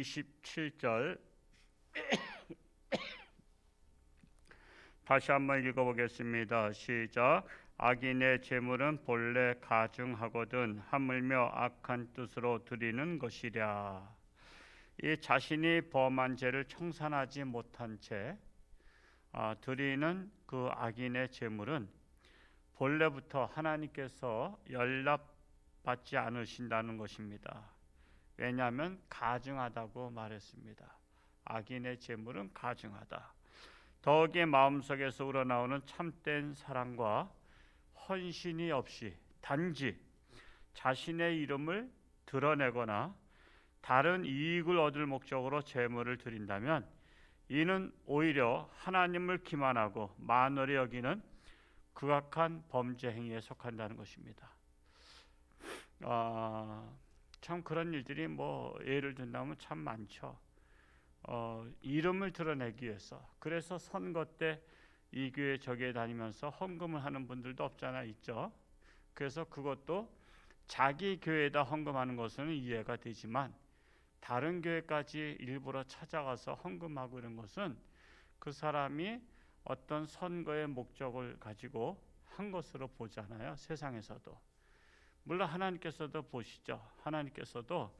27절 다시 한번 읽어보겠습니다. 시작. 악인의 재물은 본래 가증하거든 하물며 악한 뜻으로 드리는 것이랴. 이 자신이 범한 죄를 청산하지 못한 채 드리는 그 악인의 재물은 본래부터 하나님께서 연락받지 않으신다는 것입니다. 왜냐하면 가증하다고 말했습니다. 악인의 재물은 가증하다. 더욱이 마음속에서 우러나오는 참된 사랑과 헌신이 없이 단지 자신의 이름을 드러내거나 다른 이익을 얻을 목적으로 재물을 드린다면 이는 오히려 하나님을 기만하고 만월히 여기는 극악한 범죄 행위에 속한다는 것입니다. 참 그런 일들이 예를 든다면 참 많죠. 이름을 드러내기 위해서, 그래서 선거 때 이 교회 저 교회 다니면서 헌금을 하는 분들도 없잖아 있죠. 그래서 그것도 자기 교회에다 헌금하는 것은 이해가 되지만 다른 교회까지 일부러 찾아가서 헌금하고 이런 것은 그 사람이 어떤 선거의 목적을 가지고 한 것으로 보잖아요. 세상에서도. 물론 하나님께서도 보시죠. 하나님께서도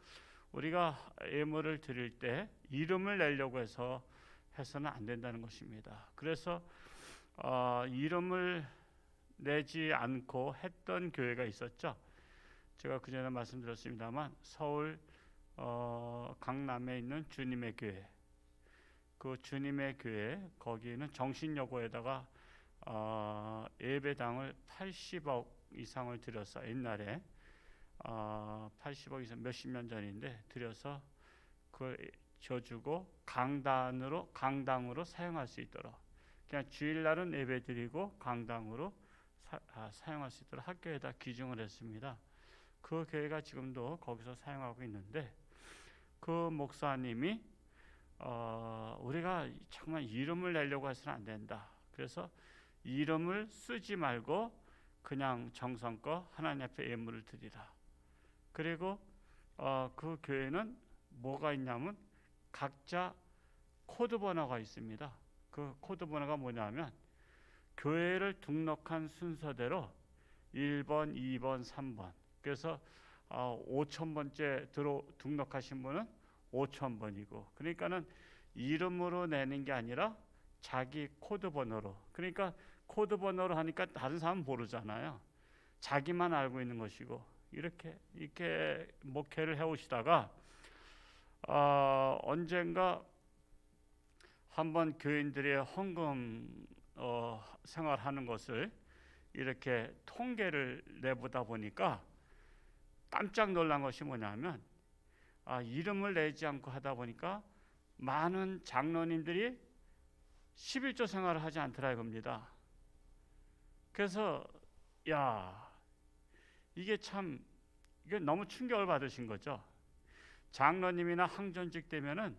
우리가 예물을 드릴 때 이름을 내려고 해서는 안 된다는 것입니다. 그래서 이름을 내지 않고 했던 교회가 있었죠. 제가 그전에 말씀드렸습니다만 서울 강남에 있는 주님의 교회, 그 주님의 교회 거기는 정신여고에다가 예배당을 80억 이상을 들여서 옛날에 80억 이상 몇십 년 전인데 들여서 그걸 줘주고 강당으로 사용할 수 있도록, 그냥 주일날은 예배드리고 강당으로 사용할 수 있도록 학교에다 기증을 했습니다. 그 교회가 지금도 거기서 사용하고 있는데 그 목사님이 우리가 정말 이름을 내려고 해서는 안 된다. 그래서 이름을 쓰지 말고 그냥 정성껏 하나님 앞에 예물을 드리라. 그리고 그 교회는 뭐가 있냐면 각자 코드 번호가 있습니다. 그 코드 번호가 뭐냐면 교회를 등록한 순서대로 1번, 2번, 3번. 그래서 5,000번째 등록하신 분은 5,000번이고, 그러니까는 이름으로 내는 게 아니라 자기 코드 번호로. 그러니까 코드 번호로 하니까 다른 사람은 모르잖아요. 자기만 알고 있는 것이고, 이렇게 목회를 해오시다가 언젠가 한번 교인들의 헌금 생활하는 것을 이렇게 통계를 내보다 보니까 깜짝 놀란 것이 뭐냐면 이름을 내지 않고 하다 보니까 많은 장로님들이 11조 생활을 하지 않더라 이겁니다. 그래서 이게 너무 충격을 받으신 거죠. 장로님이나 항전직 되면은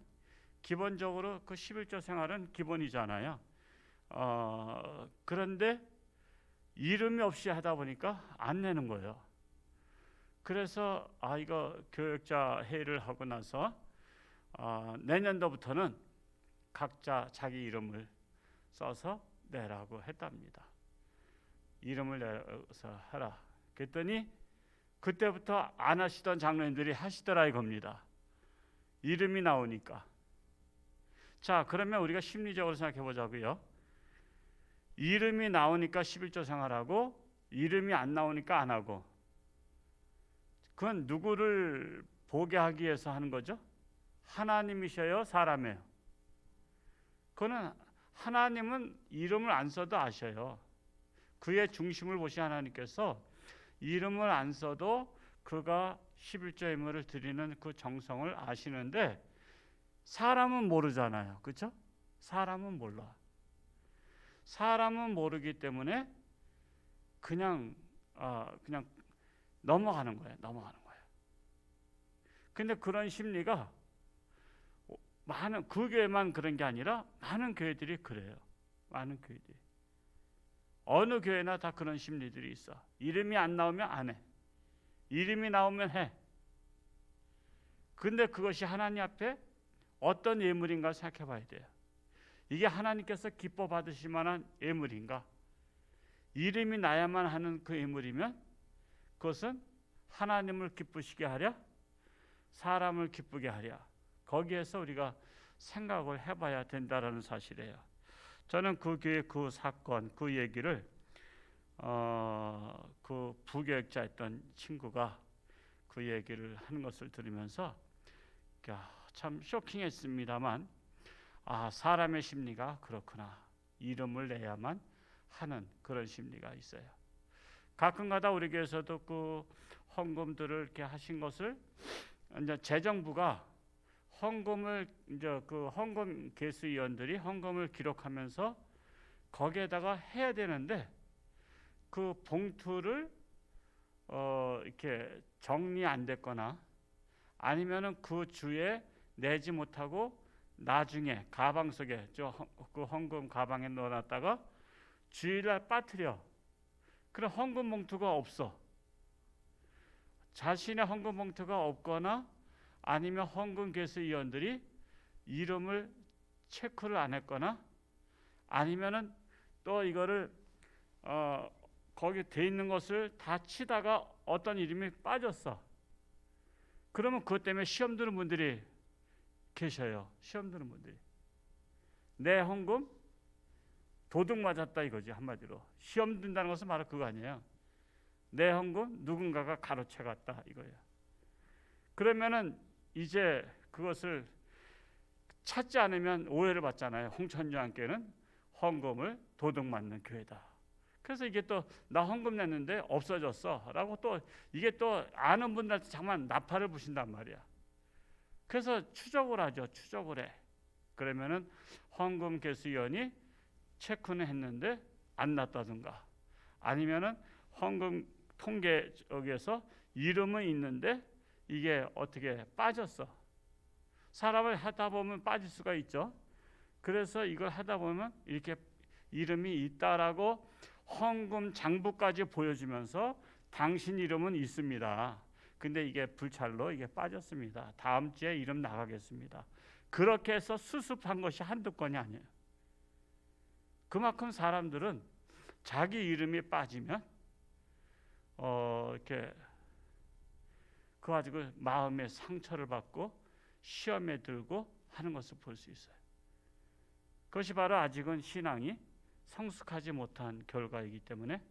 기본적으로 그 11조 생활은 기본이잖아요. 그런데 이름이 없이 하다 보니까 안 내는 거예요. 그래서 이거 교역자 회의를 하고 나서 내년도부터는 각자 자기 이름을 써서 내라고 했답니다. 이름을 내서 하라. 그랬더니 그때부터 안 하시던 장로님들이 하시더라 이겁니다. 이름이 나오니까. 자, 그러면 우리가 심리적으로 생각해 보자고요. 이름이 나오니까 11조 생활하고 이름이 안 나오니까 안 하고, 그건 누구를 보게 하기 위해서 하는 거죠? 하나님이셔요, 사람이에요? 그거는 하나님은 이름을 안 써도 아셔요. 그의 중심을 보신 하나님께서 이름을 안 써도 그가 11조 예물을 드리는 그 정성을 아시는데 사람은 모르잖아요. 그렇죠? 사람은 몰라. 사람은 모르기 때문에 그냥 넘어가는 거예요. 근데 그런 심리가 많은, 그 교회만 그런 게 아니라 많은 교회들이 그래요. 많은 교회들이. 어느 교회나 다 그런 심리들이 있어. 이름이 안 나오면 안 해. 이름이 나오면 해. 근데 그것이 하나님 앞에 어떤 예물인가 생각해 봐야 돼요. 이게 하나님께서 기뻐 받으실 만한 예물인가? 이름이 나야만 하는 그 예물이면 그것은 하나님을 기쁘시게 하랴? 사람을 기쁘게 하랴? 거기에서 우리가 생각을 해봐야 된다라는 사실이에요. 저는 그 교회 그 사건, 그 얘기를 그 부교육자였던 친구가 그 얘기를 하는 것을 들으면서 참 쇼킹했습니다만, 사람의 심리가 그렇구나. 이름을 내야만 하는 그런 심리가 있어요. 가끔가다 우리 교회에서도 그 헌금들을 이렇게 하신 것을 이제 재정부가 헌금을 이제 그 헌금 개수위원들이 헌금을 기록하면서 거기에다가 해야 되는데 그 봉투를 이렇게 정리 안 됐거나 아니면은 그 주에 내지 못하고 나중에 가방 속에 그 헌금 가방에 넣어놨다가 주일날 빠뜨려. 그럼 헌금 봉투가 없어. 자신의 헌금 봉투가 없거나 아니면 헌금 개수위원들이 이름을 체크를 안 했거나 아니면은 또 이거를 거기 돼 있는 것을 다 치다가 어떤 이름이 빠졌어. 그러면 그것 때문에 시험 드는 분들이 계셔요. 시험 드는 분들이. 내 헌금 도둑 맞았다 이거지, 한마디로. 시험 든다는 것은 바로 그거 아니에요. 내 헌금 누군가가 가로채 갔다 이거예요. 그러면은 이제 그것을 찾지 않으면 오해를 받잖아요. 홍천주한께는 헌금을 도둑 맞는 교회다. 그래서 이게 또 나 헌금 냈는데 없어졌어 라고 또 이게 또 아는 분들한테 잠깐 나팔을 부신단 말이야. 그래서 추적을 하죠. 추적을 해. 그러면은 헌금 개수위원이 체크는 했는데 안 났다든가 아니면은 헌금 통계 여기에서 이름은 있는데 이게 어떻게 빠졌어. 사람을 하다 보면 빠질 수가 있죠. 그래서 이걸 하다 보면 이렇게 이름이 있다라고 헌금 장부까지 보여주면서 당신 이름은 있습니다. 근데 이게 불찰로 이게 빠졌습니다. 다음 주에 이름 나가겠습니다. 그렇게 해서 수습한 것이 한두 건이 아니에요. 그만큼 사람들은 자기 이름이 빠지면 이렇게 그 가지고 마음의 상처를 받고 시험에 들고 하는 것을 볼 수 있어요. 그것이 바로 아직은 신앙이 성숙하지 못한 결과이기 때문에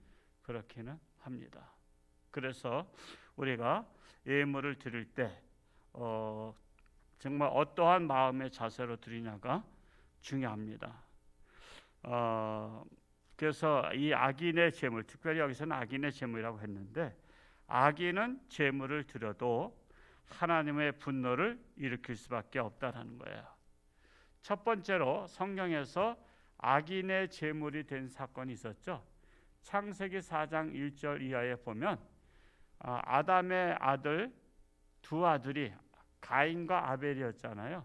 그렇게는 합니다. 그래서 우리가 예물을 드릴 때 정말 어떠한 마음의 자세로 드리냐가 중요합니다. 그래서 이 악인의 재물, 특별히 여기서는 악인의 재물이라고 했는데 악인은 재물을 드려도 하나님의 분노를 일으킬 수밖에 없다라는 거예요. 첫 번째로 성경에서 악인의 재물이 된 사건이 있었죠. 창세기 4장 1절 이하에 보면 아담의 아들 두 아들이 가인과 아벨이었잖아요.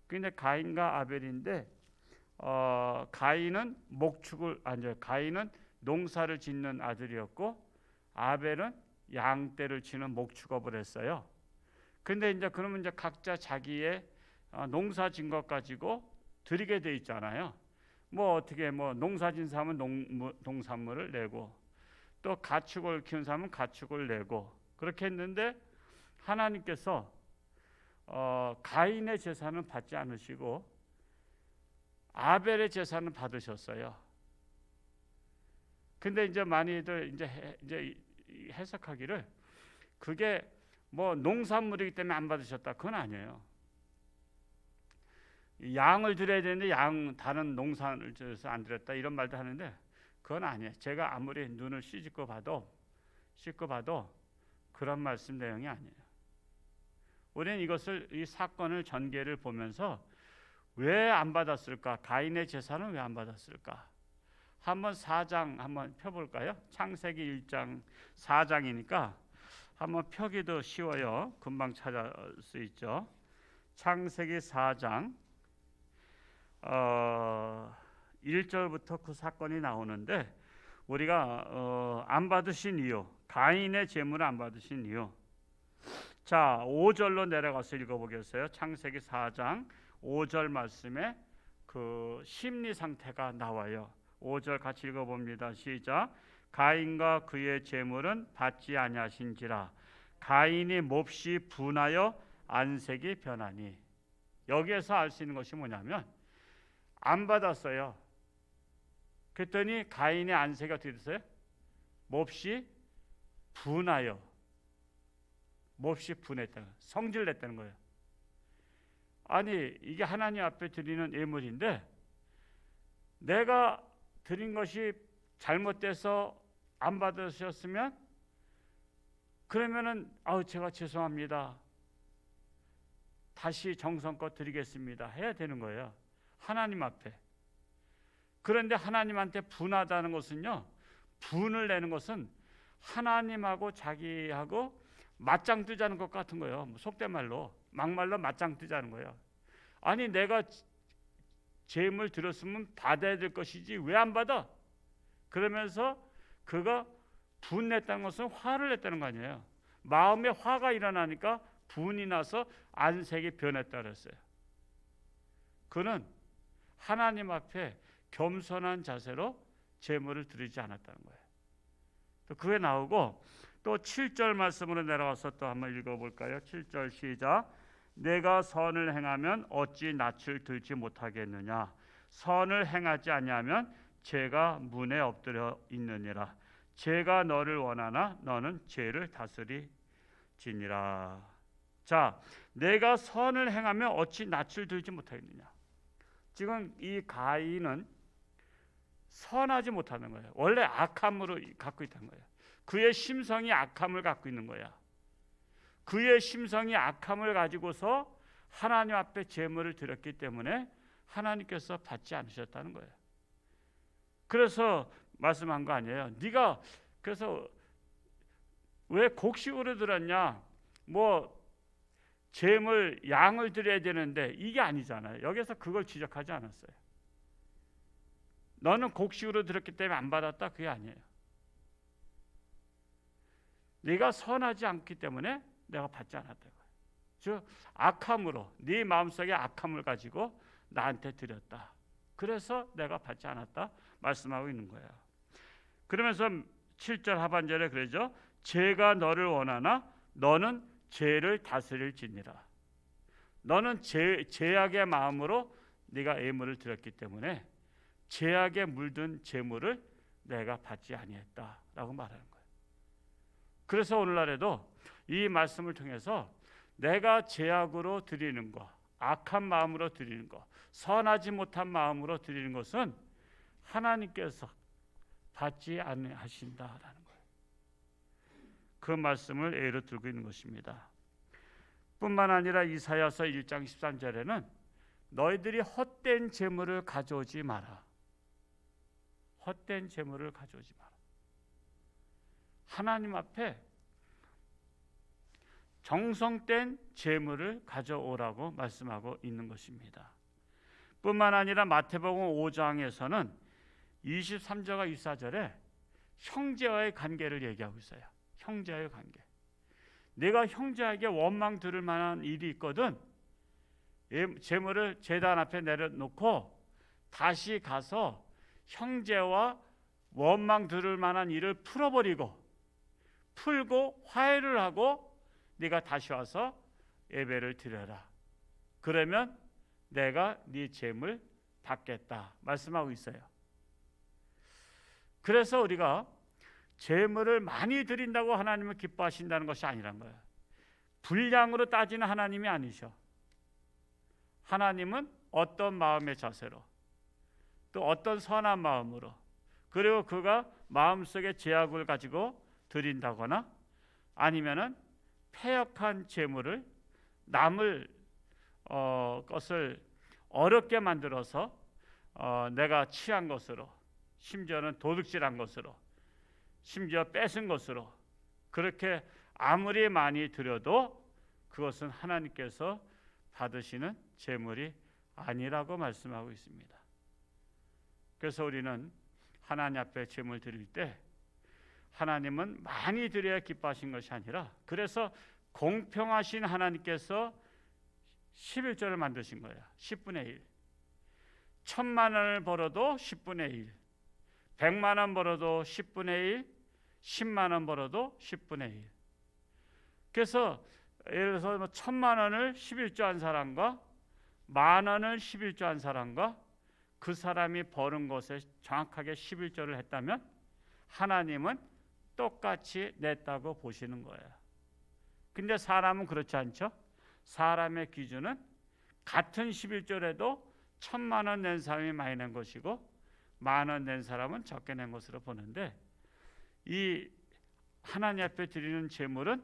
근데 가인과 아벨인데 가인은 가인은 농사를 짓는 아들이었고 아벨은 양떼를 치는 목축업을 했어요. 근데 이제 그러면 이제 각자 자기의 농사 진 것 가지고 드리게 돼 있잖아요. 뭐 어떻게 농사 진 사람은 농산물을 내고 또 가축을 키운 사람은 가축을 내고 그렇게 했는데 하나님께서 가인의 제사는 받지 않으시고 아벨의 제사는 받으셨어요. 근데 이제 많이들 이제 해석하기를 그게 농산물이기 때문에 안 받으셨다. 그건 아니에요. 양을 드려야 되는데 다른 농산을 줘서 안 드렸다 이런 말도 하는데 그건 아니에요. 제가 아무리 눈을 씻고 봐도 그런 말씀 내용이 아니에요. 우리는 이 사건을 전개를 보면서 왜 안 받았을까? 가인의 제사는 왜 안 받았을까? 한번 4장 한번 펴볼까요? 창세기 1장 4장이니까 한번 펴기도 쉬워요. 금방 찾을 수 있죠. 창세기 4장 1절부터 그 사건이 나오는데 우리가 안 받으신 이유, 가인의 재물을 안 받으신 이유 자, 5절로 내려가서 읽어보겠어요. 창세기 4장 5절 말씀에 그 심리 상태가 나와요. 5절 같이 읽어봅니다. 시작. 가인과 그의 재물은 받지 아니하신지라 가인이 몹시 분하여 안색이 변하니. 여기에서 알 수 있는 것이 뭐냐면 안 받았어요. 그랬더니 가인의 안색이 어떻게 됐어요? 몹시 분하여, 몹시 분했다는 거예요. 성질 냈다는 거예요. 아니 이게 하나님 앞에 드리는 예물인데 내가 드린 것이 잘못돼서 안 받으셨으면 그러면은 제가 죄송합니다. 다시 정성껏 드리겠습니다. 해야 되는 거예요. 하나님 앞에. 그런데 하나님한테 분하다는 것은요. 분을 내는 것은 하나님하고 자기하고 맞짱 뜨자는 것 같은 거예요. 속된 말로 막말로 맞짱 뜨자는 거예요. 아니 내가 재물 들었으면 받아야 될 것이지 왜 안 받아? 그러면서 그가 분냈다는 것은 화를 냈다는 거 아니에요. 마음에 화가 일어나니까 분이 나서 안색이 변했다 그랬어요. 그는 하나님 앞에 겸손한 자세로 재물을 드리지 않았다는 거예요. 또 그게 나오고 또 7절 말씀으로 내려와서 또 한번 읽어볼까요? 7절 시작. 내가 선을 행하면 어찌 낯을 들지 못하겠느냐. 선을 행하지 아니하면 죄가 문에 엎드려 있느니라. 죄가 너를 원하나 너는 죄를 다스리지니라. 자, 내가 선을 행하면 어찌 낯을 들지 못하겠느냐. 지금 이 가인은 선하지 못하는 거예요. 원래 악함으로 갖고 있다는 거예요. 그의 심성이 악함을 갖고 있는 거야. 그의 심성이 악함을 가지고서 하나님 앞에 제물을 드렸기 때문에 하나님께서 받지 않으셨다는 거예요. 그래서 말씀한 거 아니에요. 네가 그래서 왜 곡식으로 드렸냐? 제물 양을 드려야 되는데 이게 아니잖아요. 여기서 그걸 지적하지 않았어요. 너는 곡식으로 드렸기 때문에 안 받았다. 그게 아니에요. 네가 선하지 않기 때문에 내가 받지 않았다. 즉 악함으로 네 마음속에 악함을 가지고 나한테 드렸다. 그래서 내가 받지 않았다 말씀하고 있는 거예요. 그러면서 7절 하반절에 그러죠. 죄가 너를 원하나 너는 죄를 다스릴지니라. 너는 죄악의 마음으로 네가 예물을 드렸기 때문에 죄악에 물든 재물을 내가 받지 아니했다라고 말하는 거예요. 그래서 오늘날에도 이 말씀을 통해서 내가 죄악으로 드리는 것, 악한 마음으로 드리는 것, 선하지 못한 마음으로 드리는 것은 하나님께서 받지 않으신다라는 거예요. 그 말씀을 예로 들고 있는 것입니다. 뿐만 아니라 이사야서 1장 13절에는 너희들이 헛된 재물을 가져오지 마라. 헛된 재물을 가져오지 마라. 하나님 앞에 정성된 재물을 가져오라고 말씀하고 있는 것입니다. 뿐만 아니라 마태복음 5장에서는 23절과 24절에 형제와의 관계를 얘기하고 있어요. 형제와의 관계. 내가 형제에게 원망 들을 만한 일이 있거든 재물을 제단 앞에 내려놓고 다시 가서 형제와 원망 들을 만한 일을 풀고 화해를 하고 네가 다시 와서 예배를 드려라. 그러면 내가 네 재물 받겠다 말씀하고 있어요. 그래서 우리가 재물을 많이 드린다고 하나님을 기뻐하신다는 것이 아니란 거예요. 분량으로 따지는 하나님이 아니셔. 하나님은 어떤 마음의 자세로 또 어떤 선한 마음으로 그리고 그가 마음속에 죄악을 가지고 드린다거나 아니면은 패역한 재물을 남을 것을 어렵게 만들어서 내가 취한 것으로 심지어는 도둑질한 것으로 심지어 뺏은 것으로 그렇게 아무리 많이 드려도 그것은 하나님께서 받으시는 재물이 아니라고 말씀하고 있습니다. 그래서 우리는 하나님 앞에 재물 드릴 때 하나님은 많이 드려야 기뻐하신 것이 아니라 그래서 공평하신 하나님께서 11조를 만드신 거예요. 10분의 1. 1,000만 원을 벌어도 10분의 1. 100만 원 벌어도 10분의 1. 10만 원 벌어도 10분의 1. 그래서 예를 들어서 1,000만 원을 11조 한 사람과 10,000원을 11조 한 사람과 그 사람이 버는 것에 정확하게 11조를 했다면 하나님은 똑같이 냈다고 보시는 거예요. 근데 사람은 그렇지 않죠? 사람의 기준은 같은 11조라도 1,000만 원 낸 사람이 많이 낸 것이고 10,000원 낸 사람은 적게 낸 것으로 보는데, 이 하나님 앞에 드리는 제물은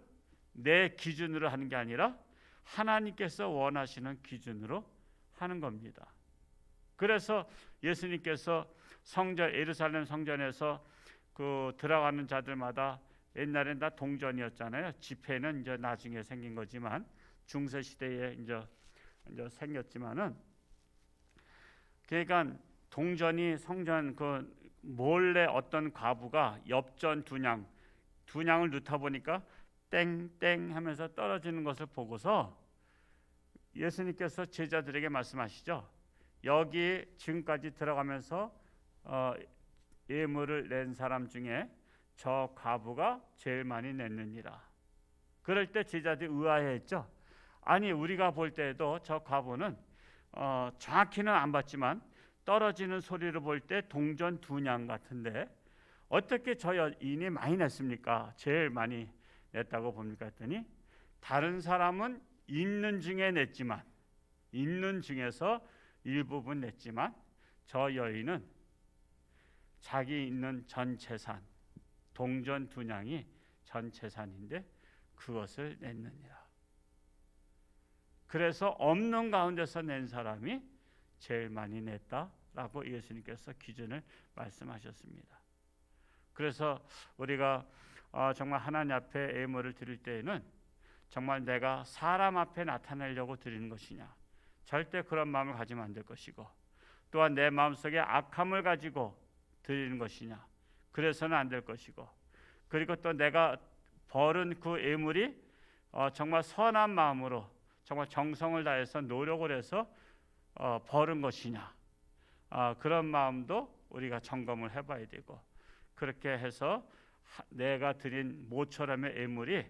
내 기준으로 하는 게 아니라 하나님께서 원하시는 기준으로 하는 겁니다. 그래서 예수님께서 성전, 예루살렘 성전에서 그 들어가는 자들마다, 옛날엔 다 동전이었잖아요. 지폐는 이제 나중에 생긴 거지만 중세 시대에 이제 생겼지만은, 그러니까 동전이 성전 그 몰래 어떤 과부가 엽전 두 냥을 넣다 보니까 땡땡 하면서 떨어지는 것을 보고서 예수님께서 제자들에게 말씀하시죠. 여기 지금까지 들어가면서 예물을 낸 사람 중에 저 과부가 제일 많이 냈느니라. 그럴 때 제자들이 의아해했죠. 아니, 우리가 볼 때에도 저 과부는 정확히는 안 봤지만 떨어지는 소리를 볼 때 동전 2냥 같은데 어떻게 저 여인이 많이 냈습니까? 제일 많이 냈다고 봅니까? 했더니 다른 사람은 있는 중에 냈지만, 있는 중에서 일부분 냈지만 저 여인은 자기 있는 전 재산, 동전 2냥이 전 재산인데 그것을 냈느니라. 그래서 없는 가운데서 낸 사람이 제일 많이 냈다라고 예수님께서 기준을 말씀하셨습니다. 그래서 우리가 정말 하나님 앞에 예물을 드릴 때에는 정말 내가 사람 앞에 나타내려고 드리는 것이냐, 절대 그런 마음을 가지면 안 될 것이고, 또한 내 마음속에 악함을 가지고 드리는 것이냐, 그래서는 안 될 것이고, 그리고 또 내가 벌은 그 예물이 정말 선한 마음으로 정말 정성을 다해서 노력을 해서 벌은 것이냐, 그런 마음도 우리가 점검을 해봐야 되고, 그렇게 해서 내가 드린 모처럼의 예물이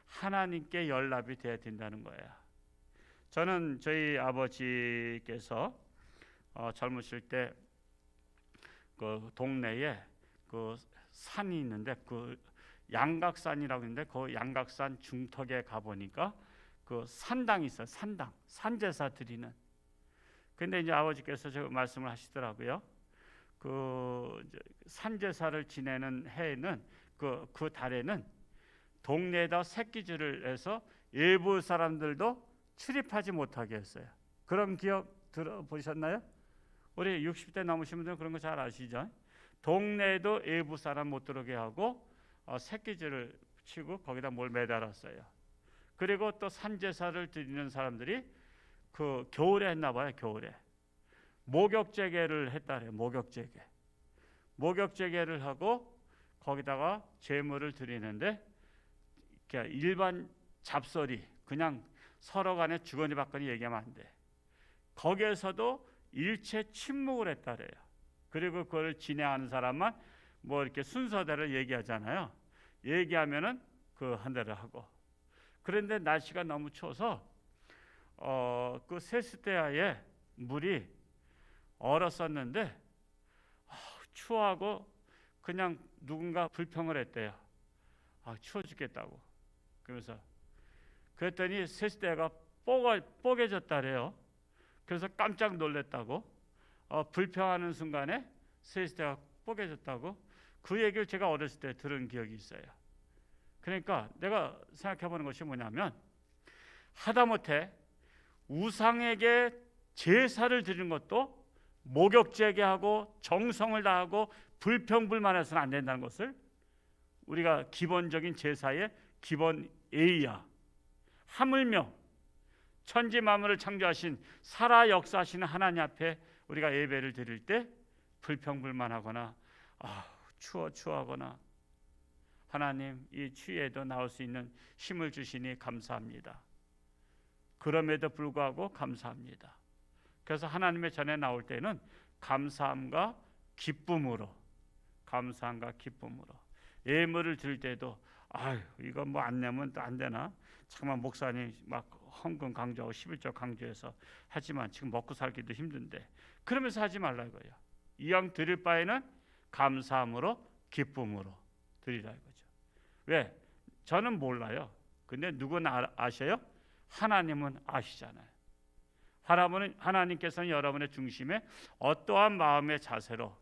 하나님께 연락이 돼야 된다는 거예요. 저는 저희 아버지께서 젊으실 때 그 동네에 그 산이 있는데, 그 양각산이라고 있는데 그 양각산 중턱에 가 보니까 그 산당이 있어요. 산당, 산제사 드리는. 근데 이제 아버지께서 저 말씀을 하시더라고요. 그 산제사를 지내는 해에는 그 달에는 동네에다 새끼줄을 해서 일부 사람들도 출입하지 못하게 했어요. 그런 기억 들어보셨나요? 우리 60대 넘으신 분들은 그런 거 잘 아시죠? 동네에도 일부 사람 못 들어오게 하고 새끼줄을 치고 거기다 뭘 매달았어요. 그리고 또 산제사를 드리는 사람들이 그 겨울에 했나 봐요. 겨울에 목욕제계를 했다래요. 목욕제계를 하고 거기다가 제물을 드리는데, 일반 잡소리, 그냥 서로 간에 주거니 받거니 얘기하면 안 돼. 거기에서도 일체 침묵을 했다래요. 그리고 그걸 진행하는 사람만 뭐 이렇게 순서대로 얘기하잖아요. 얘기하면은 그 한 대로 하고. 그런데 날씨가 너무 추워서 그 세스대야에 물이 얼었었는데 추워하고 그냥 누군가 불평을 했대요. 추워 죽겠다고. 그러면서 그랬더니 세스대야가 뽀개졌다래요. 그래서 깜짝 놀랐다고. 불평하는 순간에 세스대야가 뽀개졌다고. 그 얘기를 제가 어렸을 때 들은 기억이 있어요. 그러니까 내가 생각해보는 것이 뭐냐면, 하다못해 우상에게 제사를 드리는 것도 목욕제계하고 정성을 다하고 불평불만해서는 안 된다는 것을 우리가 기본적인 제사의 기본 예의야. 하물며 천지 만물을 창조하신 살아 역사하시는 하나님 앞에 우리가 예배를 드릴 때 불평불만하거나 추워하거나 하나님 이 추위에도 나올 수 있는 힘을 주시니 감사합니다. 그럼에도 불구하고 감사합니다. 그래서 하나님의 전에 나올 때는 감사함과 기쁨으로 예물을 드릴 때도 아유 이거 뭐 안 내면 안 되나? 잠깐만 목사님 막 헌금 강조하고 11조 강조해서 하지만 지금 먹고 살기도 힘든데 그러면서 하지 말라 이거예요. 이왕 드릴 바에는 감사함으로 기쁨으로 드리라 이거죠. 왜? 저는 몰라요. 근데 누구는 아셔요? 하나님은 아시잖아요. 하나님께서는 여러분의 중심에 어떠한 마음의 자세로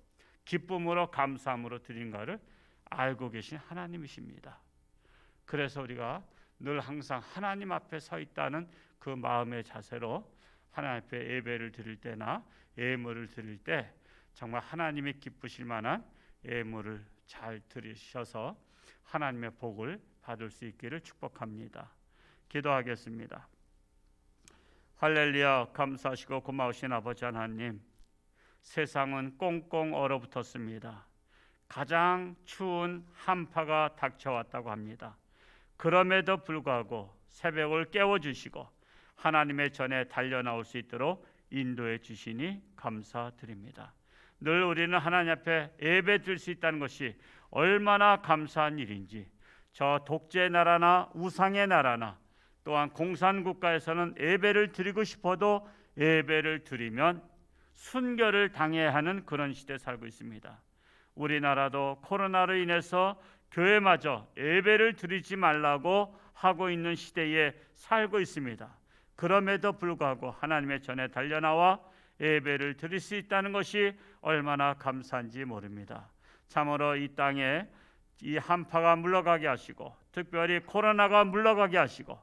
기쁨으로 감사함으로 드린가를 알고 계신 하나님이십니다. 그래서 우리가 늘 항상 하나님 앞에 서 있다는 그 마음의 자세로 하나님 앞에 예배를 드릴 때나 예물을 드릴 때 정말 하나님이 기쁘실 만한 예물을 잘 드리셔서 하나님의 복을 받을 수 있기를 축복합니다. 기도하겠습니다. 할렐루야. 감사하시고 고마우신 아버지 하나님, 세상은 꽁꽁 얼어붙었습니다. 가장 추운 한파가 닥쳐왔다고 합니다. 그럼에도 불구하고 새벽을 깨워주시고 하나님의 전에 달려나올 수 있도록 인도해 주시니 감사드립니다. 늘 우리는 하나님 앞에 예배 드릴 수 있다는 것이 얼마나 감사한 일인지, 저 독재의 나라나 우상의 나라나 또한 공산국가에서는 예배를 드리고 싶어도 예배를 드리면 순교를 당해야 하는 그런 시대에 살고 있습니다. 우리나라도 코로나로 인해서 교회마저 예배를 드리지 말라고 하고 있는 시대에 살고 있습니다. 그럼에도 불구하고 하나님의 전에 달려나와 예배를 드릴 수 있다는 것이 얼마나 감사한지 모릅니다. 참으로 이 땅에 이 한파가 물러가게 하시고 특별히 코로나가 물러가게 하시고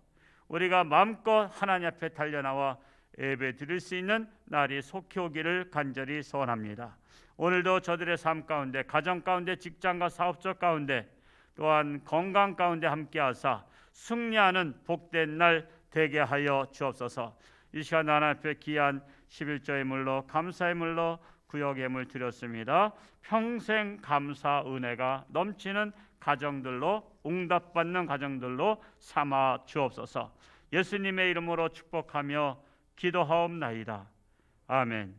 우리가 마음껏 하나님 앞에 달려나와 예배 드릴 수 있는 날이 속히 오기를 간절히 소원합니다. 오늘도 저들의 삶 가운데, 가정 가운데, 직장과 사업적 가운데, 또한 건강 가운데 함께하사 승리하는 복된 날 되게 하여 주옵소서. 이 시간 하나님 앞에 귀한 11조의 물로 감사의 물로 구역 예물 드렸습니다. 평생 감사 은혜가 넘치는 가정들로 응답받는 가정들로 삼아 주옵소서. 예수님의 이름으로 축복하며 기도하옵나이다. 아멘.